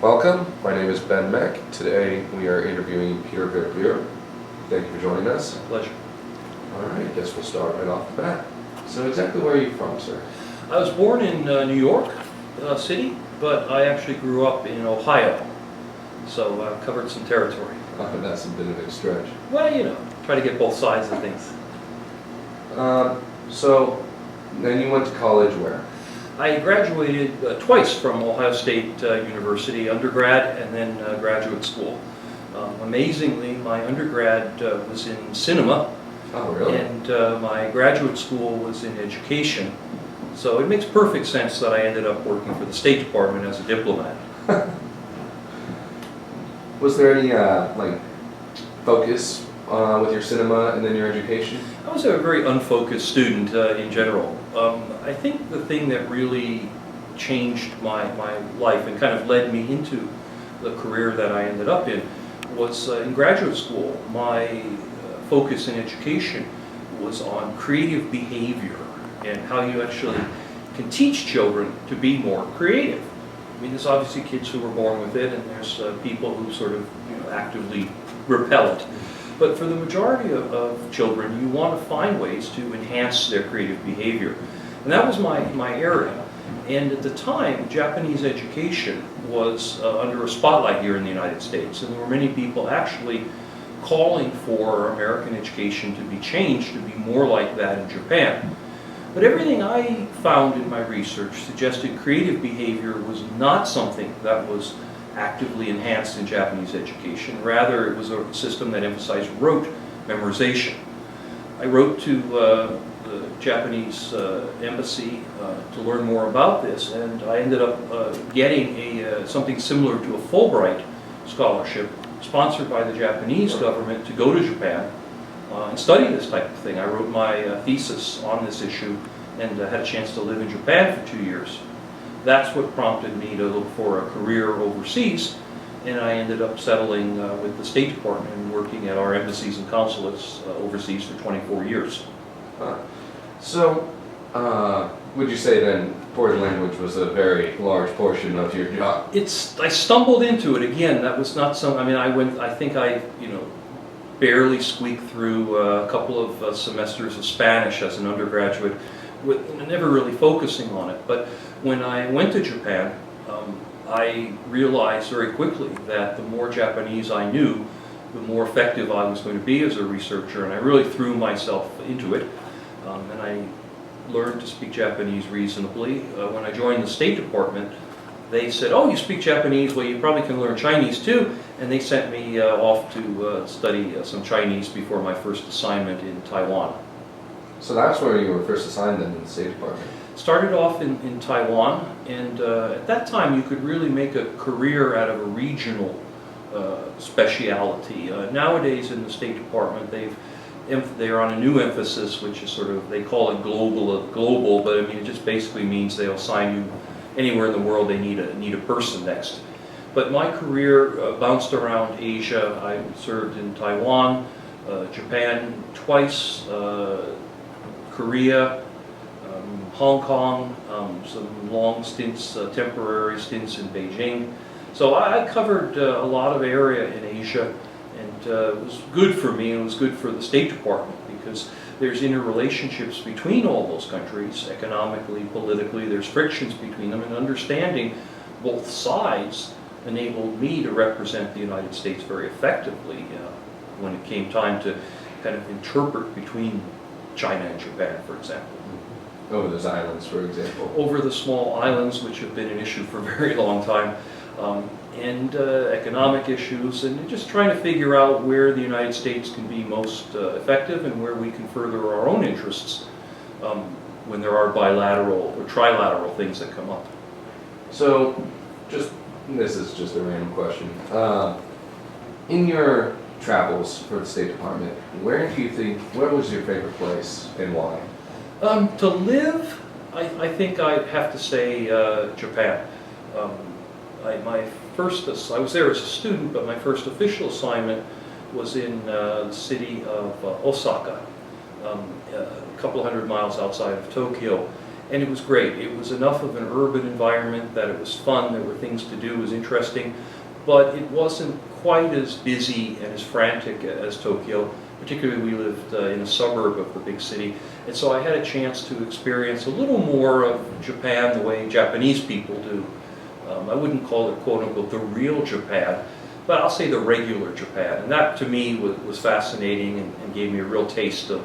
Welcome, my name is Ben Meck. Today we are interviewing Peter Van Buren. Thank you for joining us. Pleasure. All right, I guess we'll start right off the bat. So exactly where are you from, sir? I was born in New York City, but I actually grew up in Ohio, so I've covered some territory. That's a bit of a stretch. Well, you know, try to get both sides of things. So then you went to college where? I graduated twice from Ohio State University, undergrad and then graduate school. Amazingly, my undergrad was in cinema. Oh, really? And my graduate school was in education. So it makes perfect sense that I ended up working for the State Department as a diplomat. Was there any focus with your cinema and then your education? I was a very unfocused student in general. I think the thing that really changed my life and kind of led me into the career that I ended up in was in graduate school. My focus in education was on creative behavior and how you actually can teach children to be more creative. I mean, there's obviously kids who were born with it, and there's people who sort of actively repel it. But for the majority of children, you want to find ways to enhance their creative behavior. And that was my area. And at the time, Japanese education was under a spotlight here in the United States, and there were many people actually calling for American education to be changed to be more like that in Japan. But everything I found in my research suggested creative behavior was not something that was actively enhanced in Japanese education. Rather, it was a system that emphasized rote memorization. I wrote to the Japanese embassy to learn more about this, and I ended up getting something similar to a Fulbright scholarship sponsored by the Japanese government to go to Japan and study this type of thing. I wrote my thesis on this issue and had a chance to live in Japan for 2 years. That's what prompted me to look for a career overseas, and I ended up settling with the State Department and working at our embassies and consulates overseas for 24 years. So, would you say then foreign language was a very large portion of your job? I stumbled into it again. That was not some. I mean, I think I barely squeaked through a couple of semesters of Spanish as an undergraduate, with never really focusing on it. But when I went to Japan, I realized very quickly that the more Japanese I knew, the more effective I was going to be as a researcher, and I really threw myself into it. And I learned to speak Japanese reasonably. When I joined the State Department, they said, "Oh, you speak Japanese? Well, you probably can learn Chinese too." And they sent me off to study some Chinese before my first assignment in Taiwan. So that's where you were first assigned then in the State Department? Started off in Taiwan, and at that time you could really make a career out of a regional speciality. Nowadays in the State Department, they're on a new emphasis, which is sort of, they call it global, but I mean it just basically means they'll assign you anywhere in the world they need a person next. But my career bounced around Asia. I served in Taiwan, Japan twice, Korea, Hong Kong, some long stints, temporary stints in Beijing. So I covered a lot of area in Asia, and it was good for me, and it was good for the State Department, because there's interrelationships between all those countries, economically, politically, there's frictions between them, and understanding both sides enabled me to represent the United States very effectively when it came time to kind of interpret between China and Japan, for example. Over those islands, for example? Over the small islands, which have been an issue for a very long time, and economic issues, and just trying to figure out where the United States can be most effective and where we can further our own interests when there are bilateral or trilateral things that come up. So, this is just a random question. In your travels for the State Department, where was your favorite place and why? To live, I think I'd have to say Japan. I was there as a student, but my first official assignment was in the city of Osaka, a couple hundred miles outside of Tokyo. and it was great. It was enough of an urban environment that it was fun, there were things to do, it was interesting, but it wasn't quite as busy and as frantic as Tokyo. Particularly, we lived in a suburb of the big city, and so I had a chance to experience a little more of Japan the way Japanese people do. I wouldn't call it, quote unquote, the real Japan, but I'll say the regular Japan. And that, to me, was fascinating and gave me a real taste of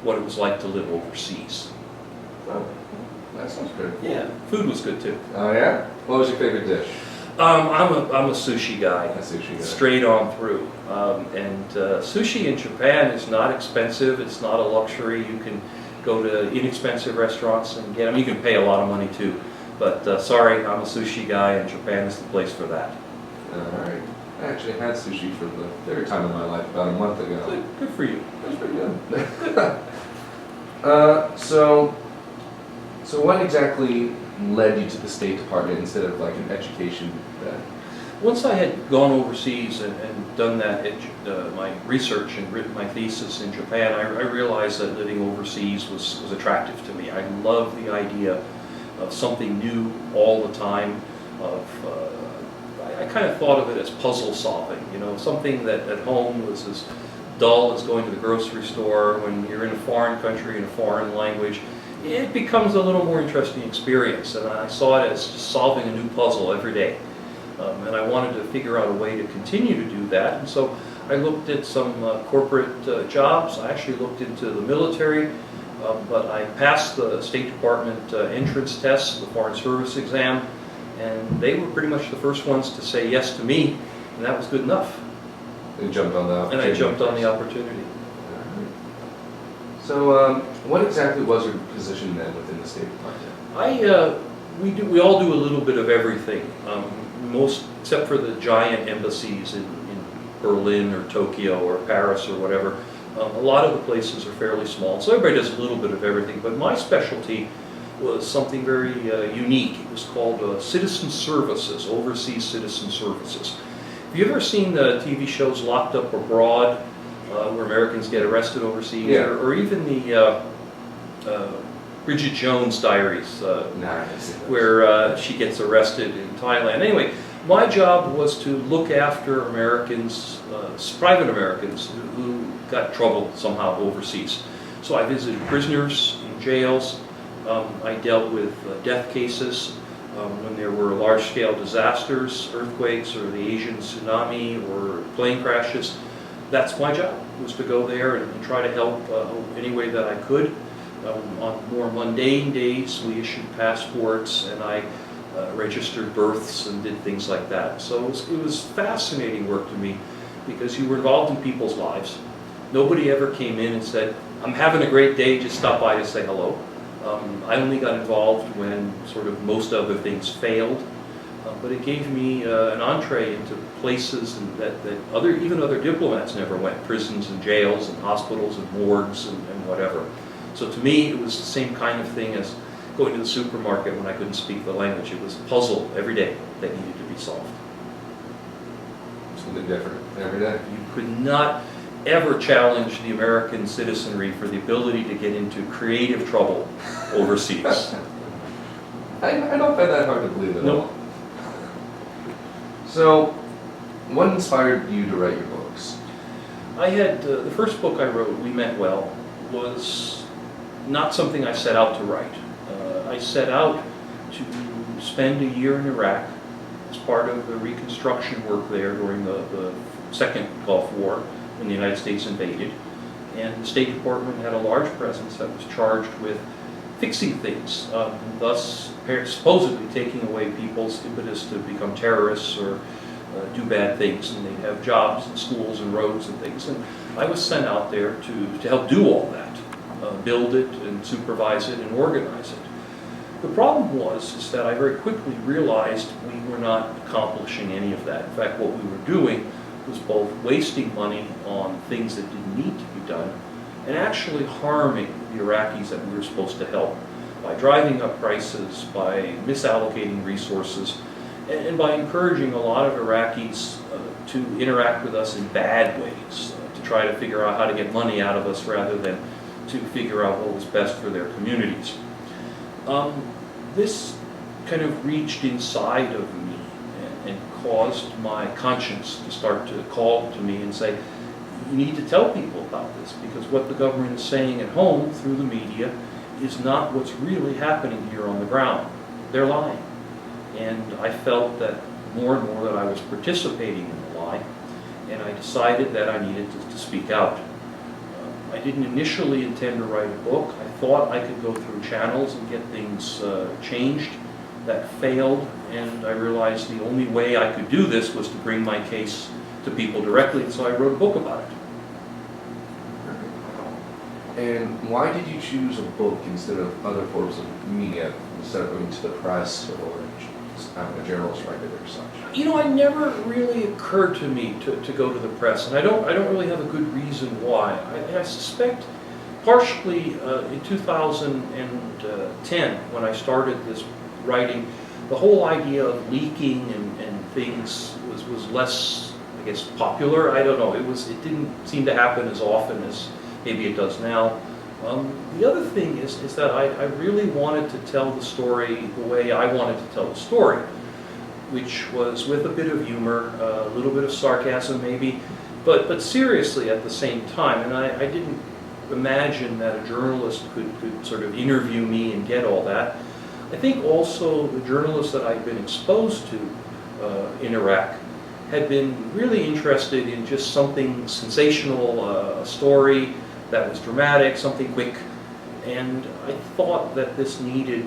what it was like to live overseas. Oh, that sounds pretty cool. Yeah, food was good too. Oh yeah? What was your favorite dish? I'm a sushi guy. A sushi guy. Straight on through. Sushi in Japan is not expensive. It's not a luxury. You can go to inexpensive restaurants and get them. You can pay a lot of money too. But sorry, I'm a sushi guy, and Japan is the place for that. Alright. I actually had sushi for the third time in my life about a month ago. Good for you. It was pretty good. So what exactly led you to the State Department instead of like an education then? Once I had gone overseas and done that, my research and written my thesis in Japan, I realized that living overseas was attractive to me. I love the idea of something new all the time. I kind of thought of it as puzzle solving, you know, something that at home was as dull as going to the grocery store. When you're in a foreign country in a foreign language, it becomes a little more interesting experience, and I saw it as just solving a new puzzle every day. And I wanted to figure out a way to continue to do that, and so I looked at some corporate jobs. I actually looked into the military, but I passed the State Department entrance test, the Foreign Service exam, and they were pretty much the first ones to say yes to me, and that was good enough. And jumped on the opportunity. And I jumped on the opportunity. So, what exactly was your position then within the State Department? We all do a little bit of everything. Most, except for the giant embassies in Berlin or Tokyo or Paris or whatever, a lot of the places are fairly small. So everybody does a little bit of everything. But my specialty was something very unique. It was called Citizen Services, Overseas Citizen Services. Have you ever seen the TV shows Locked Up Abroad, where Americans get arrested overseas? Yeah. Or even the Bridget Jones Diaries, where she gets arrested in Thailand. Anyway, my job was to look after Americans, private Americans, who got in trouble somehow overseas. So I visited prisoners in jails. I dealt with death cases when there were large-scale disasters, earthquakes, or the Asian tsunami, or plane crashes. That's my job, was to go there and try to help any way that I could. On more mundane days, we issued passports, and I registered births and did things like that. So it was fascinating work to me, because you were involved in people's lives. Nobody ever came in and said, "I'm having a great day, just stop by to say hello." I only got involved when sort of most other things failed, but it gave me an entree into places that even other diplomats never went: prisons and jails and hospitals and morgues and whatever. So to me, it was the same kind of thing as going to the supermarket when I couldn't speak the language. It was a puzzle every day that needed to be solved. Something different every day. You could not ever challenge the American citizenry for the ability to get into creative trouble overseas. I don't find that hard to believe at No. all. So, what inspired you to write your books? I had, the first book I wrote, We Meant Well, was not something I set out to write. I set out to spend a year in Iraq as part of the reconstruction work there during the second Gulf War, when the United States invaded. And the State Department had a large presence that was charged with fixing things, thus supposedly taking away people's impetus to become terrorists or do bad things, and they'd have jobs and schools and roads and things. And I was sent out there to help do all that, build it and supervise it and organize it. The problem is that I very quickly realized we were not accomplishing any of that. In fact, what we were doing was both wasting money on things that didn't need to be done and actually harming the Iraqis that we were supposed to help by driving up prices, by misallocating resources, and by encouraging a lot of Iraqis to interact with us in bad ways, to try to figure out how to get money out of us rather than to figure out what was best for their communities. This kind of reached inside of me and caused my conscience to start to call to me and say, you need to tell people about this, because what the government is saying at home through the media is not what's really happening here on the ground. They're lying. And I felt that more and more that I was participating in the lie, and I decided that I needed to speak out. I didn't initially intend to write a book. I thought I could go through channels and get things changed. That failed, and I realized the only way I could do this was to bring my case to people directly, and so I wrote a book about it. And why did you choose a book instead of other forms of media, instead of going to the press or having a journalist write it or such? You know, it never really occurred to me to go to the press, and I don't really have a good reason why. I suspect partially in 2010, when I started this writing, the whole idea of leaking and things was less, I guess, popular. I don't know. It didn't seem to happen as often as maybe it does now. The other thing is that I really wanted to tell the story the way I wanted to tell the story, which was with a bit of humor, a little bit of sarcasm maybe, but seriously at the same time. And I didn't imagine that a journalist could sort of interview me and get all that. I think also the journalists that I'd been exposed to in Iraq had been really interested in just something sensational, a story that was dramatic, something quick, and I thought that this needed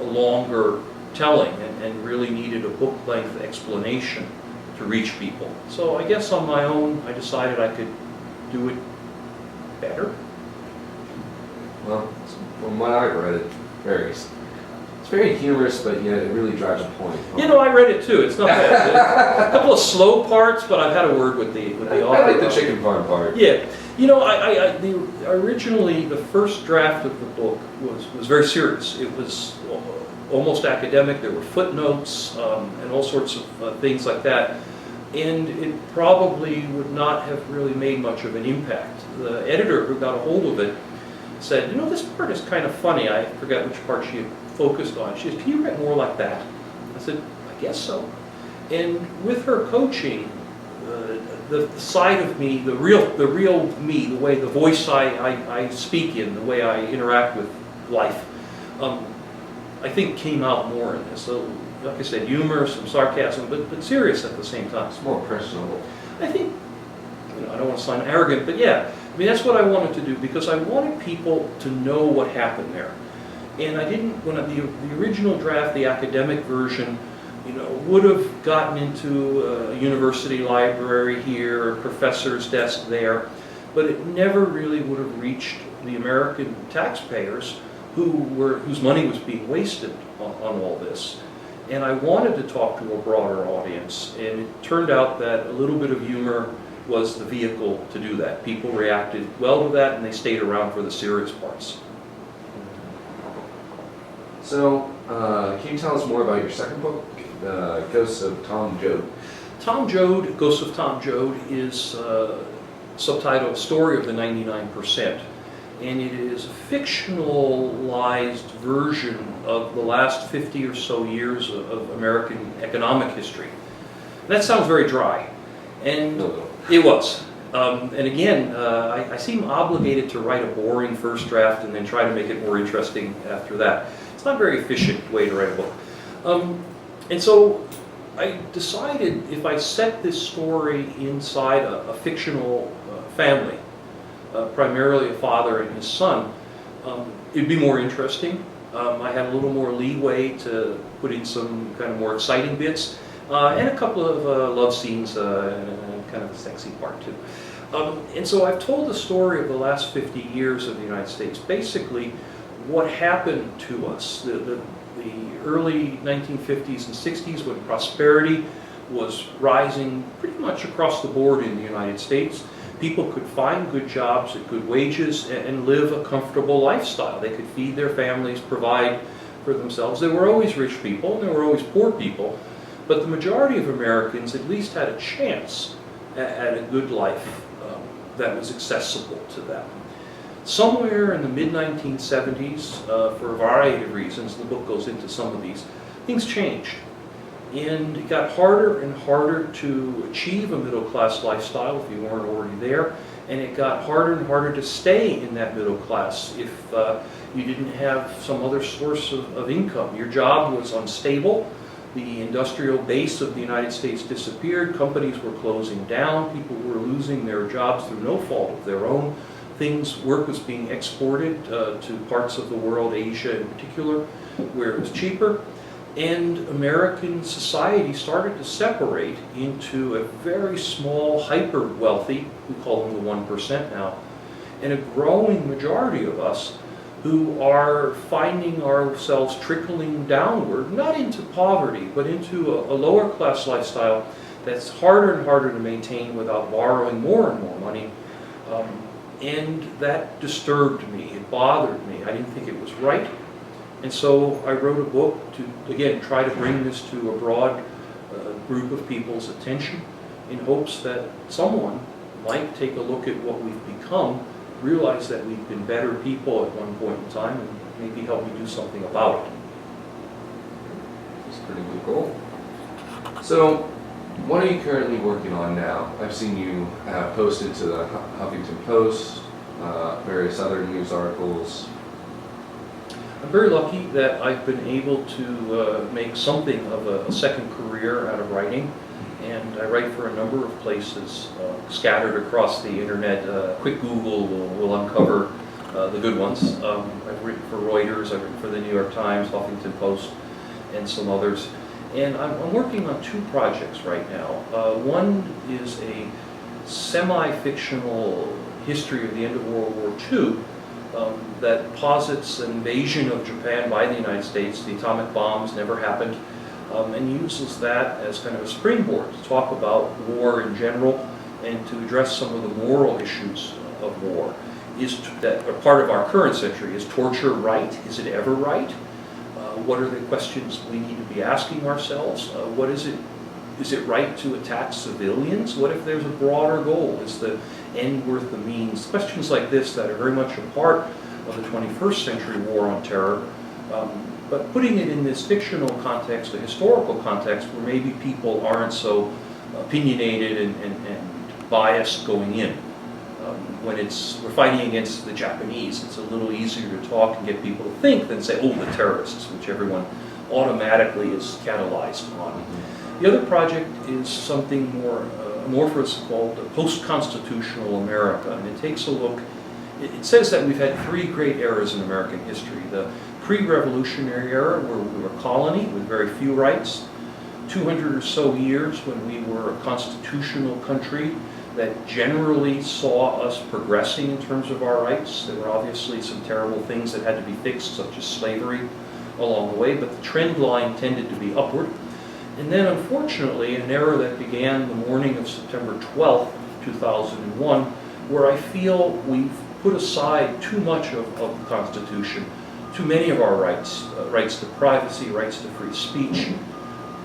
a longer telling and really needed a book-length explanation to reach people. So I guess on my own, I decided I could do it better. Well, from what I've read, it's very humorous, but yet it really drives a point. You know, I read it too. It's not bad. A couple of slow parts, but I've had a word with the author. I like the chicken farm part. Yeah. You know, originally the first draft of the book was very serious. It was almost academic. There were footnotes and all sorts of things like that. And it probably would not have really made much of an impact. The editor who got a hold of it said, you know, this part is kind of funny. I forgot which part she had focused on. She said, can you write more like that? I said, I guess so. And with her coaching, the side of me, the real me, the way, the voice I speak in, the way I interact with life, I think came out more in this. So, like I said, humor, some sarcasm, but serious at the same time. It's more personal. I think, you know, I don't want to sound arrogant, but yeah, I mean, that's what I wanted to do, because I wanted people to know what happened there. And I didn't, when the original draft, the academic version, you know, would have gotten into a university library here, a professor's desk there, but it never really would have reached the American taxpayers whose money was being wasted on all this. And I wanted to talk to a broader audience, and it turned out that a little bit of humor was the vehicle to do that. People reacted well to that, and they stayed around for the serious parts. So, can you tell us more about your second book, Ghosts of Tom Joad? Tom Joad, Ghosts of Tom Joad, is subtitled Story of the 99%. And it is a fictionalized version of the last 50 or so years of American economic history. That sounds very dry, and it was. And again, I seem obligated to write a boring first draft and then try to make it more interesting after that. It's not a very efficient way to write a book. And so I decided if I set this story inside a fictional family, primarily a father and his son, it'd be more interesting. I had a little more leeway to put in some kind of more exciting bits, and a couple of love scenes and kind of a sexy part too. And so I've told the story of the last 50 years of the United States, basically what happened to us, the early 1950s and 60s, when prosperity was rising pretty much across the board in the United States. People could find good jobs at good wages and live a comfortable lifestyle. They could feed their families, provide for themselves. There were always rich people and there were always poor people, but the majority of Americans at least had a chance at a good life that was accessible to them. somewhere in the mid-1970s, for a variety of reasons, the book goes into some of these, things changed. And it got harder and harder to achieve a middle-class lifestyle if you weren't already there. And it got harder and harder to stay in that middle class if you didn't have some other source of income. Your job was unstable. The industrial base of the United States disappeared. Companies were closing down. People were losing their jobs through no fault of their own. Work was being exported to parts of the world, Asia in particular, where it was cheaper. And American society started to separate into a very small, hyper-wealthy, we call them the 1% now, and a growing majority of us who are finding ourselves trickling downward, not into poverty, but into a lower class lifestyle that's harder and harder to maintain without borrowing more and more money. And that disturbed me, it bothered me. I didn't think it was right. And so I wrote a book to, again, try to bring this to a broad group of people's attention in hopes that someone might take a look at what we've become, realize that we've been better people at one point in time, and maybe help me do something about it. That's pretty cool. So, what are you currently working on now? I've seen you posted to the Huffington Post, various other news articles. I'm very lucky that I've been able to make something of a second career out of writing, and I write for a number of places scattered across the internet. Quick Google will uncover the good ones. I've written for Reuters, I've written for the New York Times, Huffington Post, and some others. And I'm working on two projects right now. One is a semi-fictional history of the end of World War II that posits an invasion of Japan by the United States. The atomic bombs never happened, and uses that as kind of a springboard to talk about war in general and to address some of the moral issues of war. That are part of our current century. Is torture right? Is it ever right? What are the questions we need to be asking ourselves? What is it? Is it right to attack civilians? What if there's a broader goal? Is the end worth the means? Questions like this that are very much a part of the 21st century war on terror, but putting it in this fictional context, a historical context, where maybe people aren't so opinionated and biased going in. When we're fighting against the Japanese, it's a little easier to talk and get people to think than say, oh, the terrorists, which everyone automatically is catalyzed on. The other project is something more amorphous called Post-Constitutional America, and it takes a look, it says that we've had three great eras in American history. The pre-revolutionary era, where we were a colony with very few rights, 200 or so years when we were a constitutional country that generally saw us progressing in terms of our rights. There were obviously some terrible things that had to be fixed, such as slavery along the way, but the trend line tended to be upward. And then, unfortunately, an era that began the morning of September 12th, 2001, where I feel we've put aside too much of the Constitution, too many of our rights, rights to privacy, rights to free speech,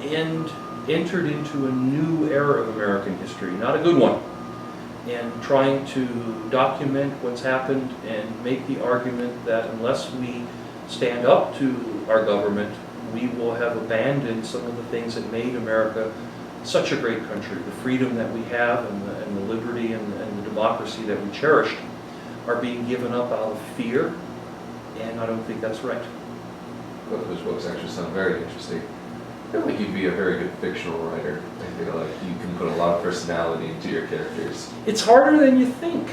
and entered into a new era of American history, not a good one, and trying to document what's happened and make the argument that unless we stand up to our government, we will have abandoned some of the things that made America such a great country. The freedom that we have and the liberty and the democracy that we cherished are being given up out of fear, and I don't think that's right. Both of those books actually sound very interesting. I feel like you'd be a very good fictional writer. I feel like you can put a lot of personality into your characters. It's harder than you think.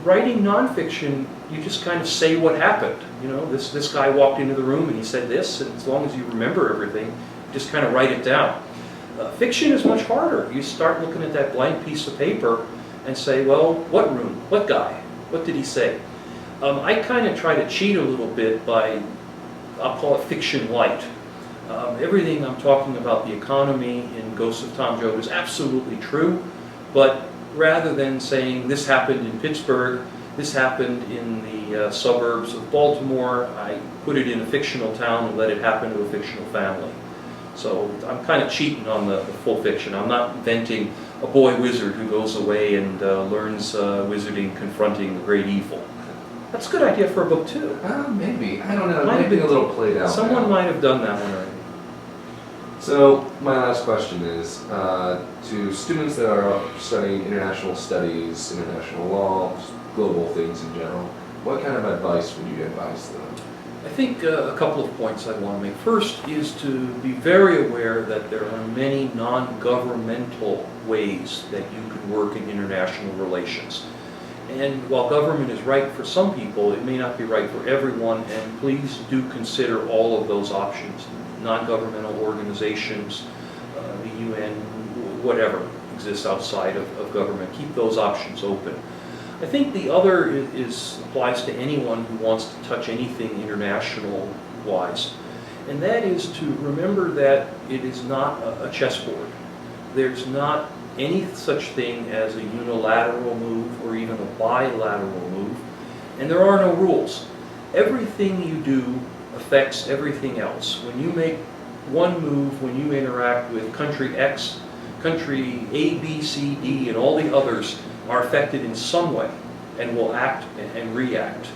Writing nonfiction, you just kind of say what happened. You know, this guy walked into the room and he said this, and as long as you remember everything, you just kind of write it down. Fiction is much harder. You start looking at that blank piece of paper and say, well, what room? What guy? What did he say? I kind of try to cheat a little bit by, I'll call it fiction light. Everything I'm talking about the economy in Ghosts of Tom Joad is absolutely true, but rather than saying this happened in Pittsburgh, this happened in the suburbs of Baltimore, I put it in a fictional town and let it happen to a fictional family. So I'm kind of cheating on the full fiction. I'm not inventing a boy wizard who goes away and learns wizarding confronting the great evil. That's a good idea for a book too. Maybe, I don't know, it Might might have be a been- little played out Someone now. might have done that one already. So, my last question is, to students that are studying international studies, international law, global things in general, what kind of advice would you advise them? I think a couple of points I want to make. First is to be very aware that there are many non-governmental ways that you can work in international relations. And while government is right for some people, it may not be right for everyone, and please do consider all of those options. Non-governmental organizations, the UN, whatever exists outside of government. Keep those options open. I think the other applies to anyone who wants to touch anything international-wise, and that is to remember that it is not a chessboard. There's not any such thing as a unilateral move or even a bilateral move, and there are no rules. Everything you do affects everything else. When you make one move, when you interact with country X, country A, B, C, D, and all the others are affected in some way and will act and react.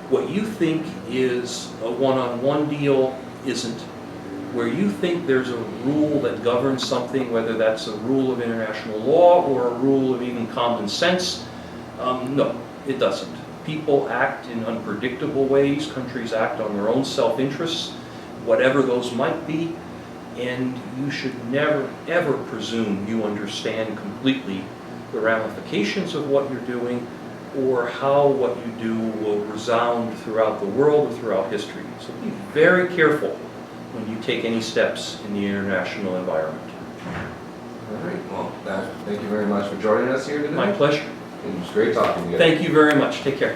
What you think is a one-on-one deal isn't. Where you think there's a rule that governs something, whether that's a rule of international law or a rule of even common sense, no, it doesn't. People act in unpredictable ways, countries act on their own self-interests, whatever those might be, and you should never, ever presume you understand completely the ramifications of what you're doing or how what you do will resound throughout the world or throughout history. So be very careful when you take any steps in the international environment. All right, well, thank you very much for joining us here today. My pleasure. It was great talking to you. Thank you very much. Take care.